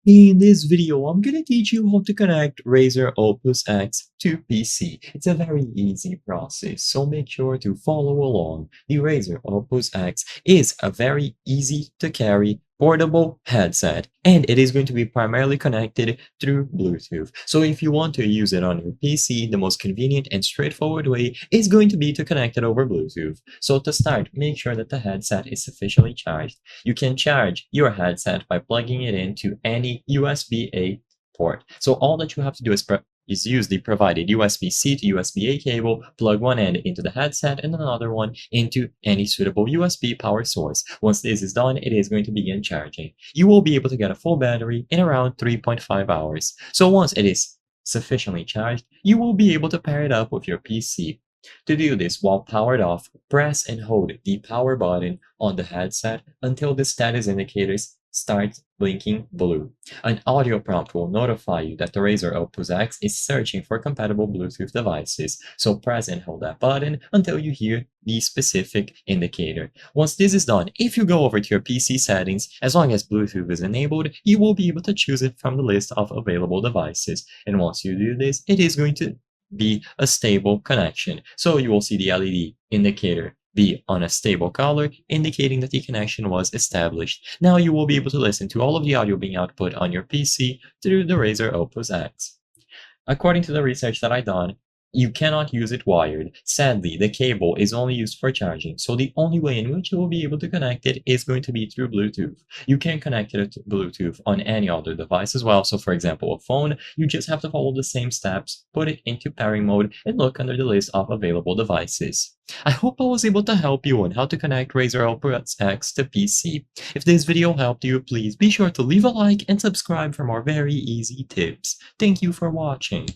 In this video, I'm gonna teach you how to connect Razer Opus X to PC. It's a very easy process, so make sure to follow along. The Razer Opus X is a very easy to carry portable headset, and it is going to be primarily connected through Bluetooth. So if you want to use it on your PC, the most convenient and straightforward way is going to be to connect it over Bluetooth. So to start, make sure that the headset is sufficiently charged. You can charge your headset by plugging it into any USB-A port. So all that you have to do is use the provided USB-C to USB-A cable, plug one end into the headset and another one into any suitable USB power source. Once this is done, it is going to begin charging. You will be able to get a full battery in around 3.5 hours. So once it is sufficiently charged, you will be able to pair it up with your PC. To do this while powered off, press and hold the power button on the headset until the status indicators start blinking blue. An audio prompt will notify you that the Razer Opus X is searching for compatible Bluetooth devices, so press and hold that button until you hear the specific indicator. Once this is done, if you go over to your PC settings, as long as Bluetooth is enabled, you will be able to choose it from the list of available devices. And once you do this, it is going to be a stable connection. So you will see the LED indicator be on a stable color, indicating that the connection was established. Now you will be able to listen to all of the audio being output on your PC through the Razer Opus X. According to the research that I done, you cannot use it wired. Sadly, the cable is only used for charging, so the only way in which you will be able to connect it is going to be through Bluetooth. You can connect it to Bluetooth on any other device as well, so for example a phone, you just have to follow the same steps, put it into pairing mode, and look under the list of available devices. I hope I was able to help you on how to connect Razer Opus X to PC. If this video helped you, please be sure to leave a like and subscribe for more very easy tips. Thank you for watching.